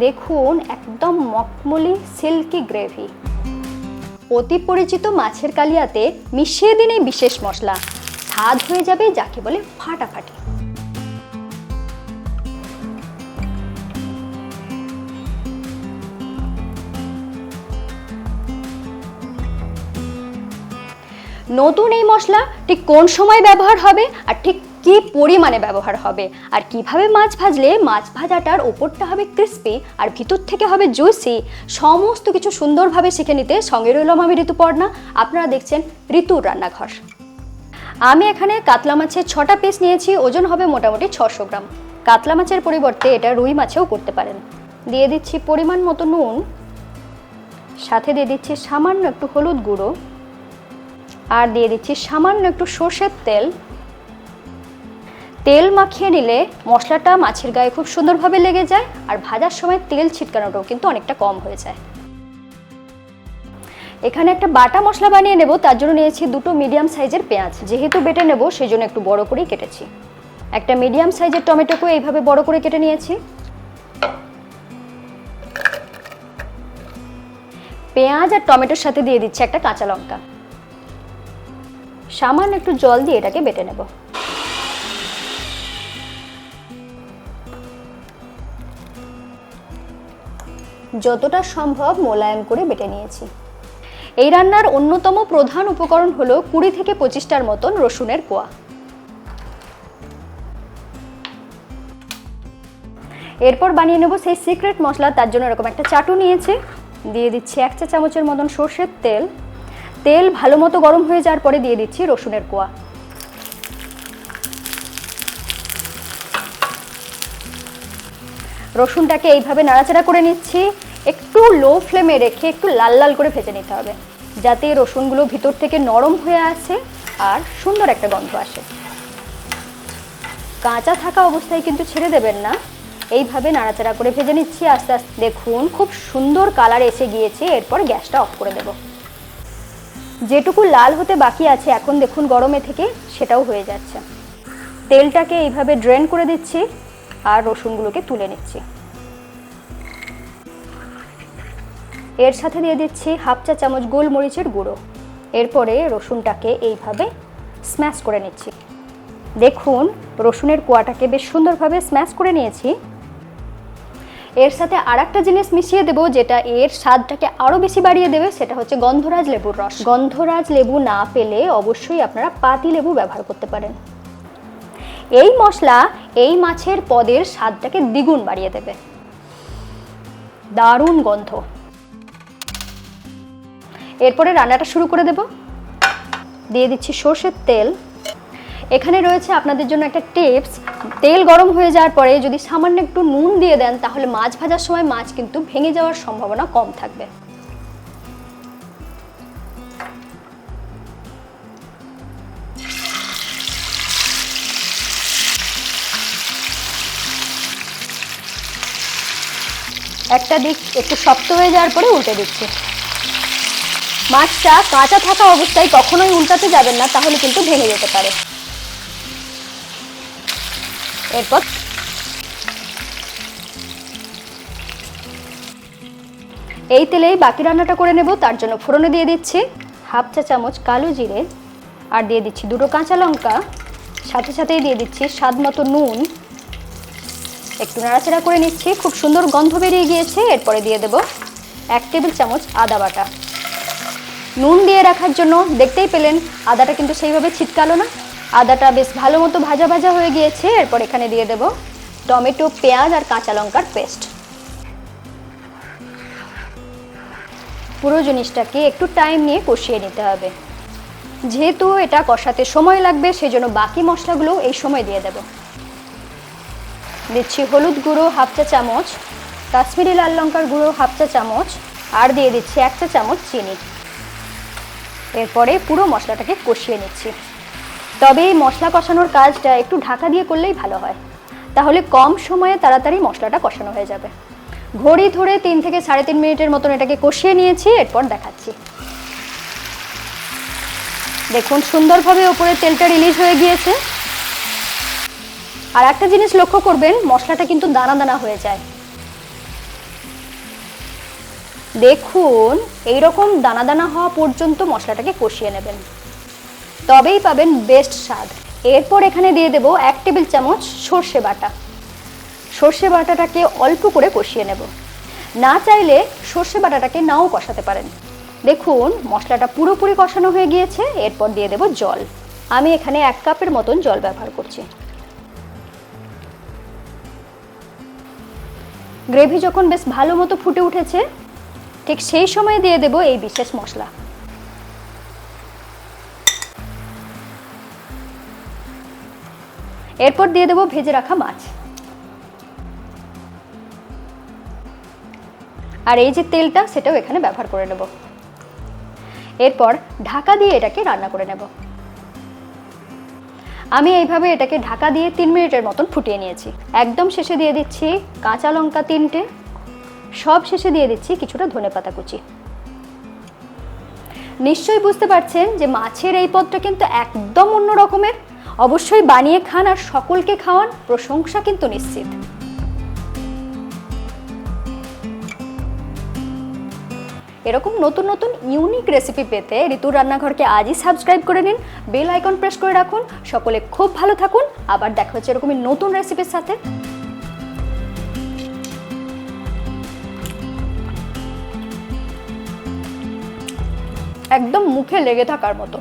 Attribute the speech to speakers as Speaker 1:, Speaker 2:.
Speaker 1: দেখুন একদম মখমলি silky gravy. অতি পরিচিত মাছের কালিয়াতে মিশিয়ে দিন এই বিশেষ মশলা, স্বাদ হয়ে যাবে যাকে বলে ফাটাফাটি। নতুন এই মশলা ঠিক কোন সময় ব্যবহার হবে আর ঠিক কি পরিমাণে ব্যবহার হবে আর কিভাবে মাছ ভাজলে মাছ ভাজাটার ওপরটা হবে ক্রিস্পি আর ভিতর থেকে হবে জুসি, সমস্ত কিছু সুন্দরভাবে শিখে নিতে সঙ্গে রইলাম আমি ঋতুপর্ণা। আপনারা দেখছেন ঋতুর রান্নাঘর। আমি এখানে কাতলা মাছের 6টা পিস নিয়েছি, ওজন হবে মোটামুটি 600 গ্রাম। কাতলা মাছের পরিবর্তে এটা রুই মাছেও করতে পারেন। দিয়ে দিচ্ছি পরিমাণ মতো নুন, সাথে দিয়ে দিচ্ছি সামান্য একটু হলুদ গুঁড়ো, আর দিয়ে দিচ্ছি সামান্য একটু সর্ষের তেল। তেল মাখিয়ে নিলে মশলাটা মাছের গায়ে খুব সুন্দরভাবে লেগে যায় আর ভাজার সময় তেল ছিটকানোটাও কিন্তু অনেকটা কম হয়ে যায়। এখানে একটা বাটা মশলা বানিয়ে নেব, তার জন্য নিয়েছি 2টো মিডিয়াম সাইজের পেঁয়াজ। যেহেতু বেটে নেব সেই জন্য একটু বড় করেই কেটেছি। একটা মিডিয়াম সাইজের টমেটোকে এইভাবে বড় করে কেটে নিয়েছি। পেঁয়াজ আর টমেটোর সাথে দিয়ে দিচ্ছি একটা কাঁচা লঙ্কা। সামান্য একটু জল দিয়ে এটাকে বেটে নেব। যতটা সম্ভব মোলায়েম করে বেটে নিয়েছি। এই রান্নার অন্যতম প্রধান উপকরণ হলো 20 থেকে 25টার মতন রসুনের কোয়া। এরপর বানিয়ে নেব সেই সিক্রেট মশলা, তার জন্য এরকম একটা চাটু নিয়েছি। দিয়ে দিচ্ছি 1 চা চামচের মতন সর্ষের তেল। তেল ভালো মতো গরম হয়ে যাওয়ার পরে দিয়ে দিচ্ছি রসুনের কোয়া। রসুনটাকে এইভাবে নাড়াচাড়া করে নিচ্ছি। একটু লো ফ্লেমে রেখে একটু লাল লাল করে ভেজে নিতে হবে, যাতে রসুনগুলো ভিতর থেকে নরম হয়ে আসে আর সুন্দর একটা গন্ধ আসে। কাঁচা থাকা অবস্থায় কিন্তু ছেড়ে দেবেন না, এইভাবে নাড়াচাড়া করে ভেজে নিচ্ছি আস্তে আস্তে। দেখুন খুব সুন্দর কালার এসে গিয়েছে। এরপর গ্যাসটা অফ করে দেব। যেটুকু লাল হতে বাকি আছে এখন দেখুন গরমে থেকে সেটাও হয়ে যাচ্ছে। তেলটাকে এইভাবে ড্রেন করে দিচ্ছি আর রসুনগুলোকে তুলে নিচ্ছি। এর সাথে দিয়ে দিচ্ছি 1/2 চা চামচ গোলমরিচের গুঁড়ো। এরপরে রসুনটাকে এইভাবে স্ম্যাশ করে নিচ্ছি। দেখুন রসুনের কোয়াটাকে বেশ সুন্দরভাবে স্ম্যাশ করে নিয়েছি। এর সাথে আরেকটা জিনিস মিশিয়ে দেব যেটা এর স্বাদটাকে আরও বেশি বাড়িয়ে দেবে, সেটা হচ্ছে গন্ধরাজ লেবুর রস। গন্ধরাজ লেবু না পেলে অবশ্যই আপনারা পাতি লেবু ব্যবহার করতে পারেন। এই মশলা এই মাছের পদের স্বাদটাকে দ্বিগুণ বাড়িয়ে দেবে। দারুণ গন্ধ। এরপরে রান্নাটা শুরু করে দেব। দিয়ে দিচ্ছি সর্ষের তেল। এখানে রয়েছে আপনাদের জন্য একটা টিপস, তেল গরম হয়ে যাওয়ার পরে যদি সামান্য একটু নুন দিয়ে দেন তাহলে মাছ ভাজার সময় মাছ কিন্তু ভেঙে যাওয়ার সম্ভাবনা কম থাকবে। একটা দিক একটু শক্ত হয়ে যাওয়ার পরে উল্টে দিচ্ছি। মাছটা কাঁচা থাকা অবস্থায় কখনোই উল্টাতে যাবেন না, তাহলে কিন্তু ভেঙে যেতে পারে। এরপর এই তেলেই বাকি রান্নাটা করে নেব। তার জন্য ফোড়নে দিয়ে দিচ্ছি 1/2 চা চামচ কালো জিরে, আর দিয়ে দিচ্ছি 2টো কাঁচা লঙ্কা। সাথে সাথেই দিয়ে দিচ্ছি স্বাদ মতো নুন। একটু নাড়াচাড়া করে নিচ্ছি। খুব সুন্দর গন্ধ বেরিয়ে গিয়েছে। এরপরে দিয়ে দেব 1 টেবিল চামচ আদা বাটা। নুন দিয়ে রাখার জন্য দেখতেই পেলেন আদাটা কিন্তু সেইভাবে ছিটকালো না। আদাটা বেশ ভালো মতো ভাজা ভাজা হয়ে গিয়েছে। এরপর এখানে দিয়ে দেব টমেটো, পেঁয়াজ আর কাঁচা লঙ্কার পেস্ট। পুরো জিনিসটাকে একটু টাইম নিয়ে কষিয়ে নিতে হবে। যেহেতু এটা কষাতে সময় লাগবে সেজন্য বাকি মশলাগুলো এই সময় দিয়ে দেব। দিচ্ছি হলুদ গুঁড়ো 1/2 চা চামচ, কাশ্মীরি লাল লঙ্কার গুঁড়ো 1/2 চা চামচ, আর দিয়ে দিচ্ছি 1 চা চামচ চিনি। এরপরে পুরো মশলাটাকে কষিয়ে নিচ্ছি। তবে এই মশলা কষানোর কাজটা একটু ঢাকা দিয়ে করলেই ভালো হয়, তাহলে কম সময়ে তাড়াতাড়ি মশলাটা কষানো হয়ে যাবে। ঘড়ি ধরে 3 থেকে 3.5 মিনিটের মতন এটাকে কষিয়ে নিয়েছি। এরপর দেখাচ্ছি। দেখুন সুন্দরভাবে উপরে তেলটা রিলিজ হয়ে গিয়েছে। আর একটা জিনিস লক্ষ্য করবেন, মশলাটা কিন্তু দানা দানা হয়ে যায়। দেখুন এইরকম দানা দানা হওয়া পর্যন্ত মশলাটাকে কষিয়ে নেবেন, তবেই পাবেন বেস্ট স্বাদ। এরপর এখানে দিয়ে দেব 1 টেবিল চামচ সর্ষে বাটা। সর্ষে বাটাটাকে অল্প করে কষিয়ে নেব, না চাইলে সর্ষে বাটাটাকে নাও কষাতে পারেন। দেখুন মশলাটা পুরোপুরি কষানো হয়ে গিয়েছে। এরপর দিয়ে দেব জল। আমি এখানে 1 কাপের মতন জল ব্যবহার করছি। গ্রেভি যখন বেশ ভালো মতো ফুটে উঠেছে, ঠিক সেই সময় দিয়ে দেব এই বিশেষ মশলা। এরপর দিয়ে দেব ভেজে রাখা মাছ। আর এই যে তেলটা, সেটাও এখানে ব্যবহার করে নেব। এরপর ঢাকা দিয়ে এটাকে রান্না করে নেব। আমি এইভাবে এটাকে ঢাকা দিয়ে 3 মিনিটের মতন ফুটিয়ে নিয়েছি। একদম শেষে দিয়ে দিচ্ছি কাঁচা লঙ্কা 3টে, সব শেষে দিয়ে দিচ্ছি কিছুটা ধনেপাতা কুচি। নিশ্চয়ই বুঝতে পারছেন যে মাছের এই পদটা কিন্তু একদম অন্য রকমের। অবশ্যই বানিয়ে খান আর সকলকে খাওয়ান, প্রশংসা কিন্তু নিশ্চিত। এরকম নতুন নতুন ইউনিক রেসিপি পেতে ঋতুর রান্নাঘরকে আজই সাবস্ক্রাইব করে নিন, বেল আইকন প্রেস করে রাখুন। সকলে খুব ভালো থাকুন, আবার দেখা হচ্ছে এরকমই নতুন রেসিপির সাথে। একদম মুখে লেগে থাকার মতো।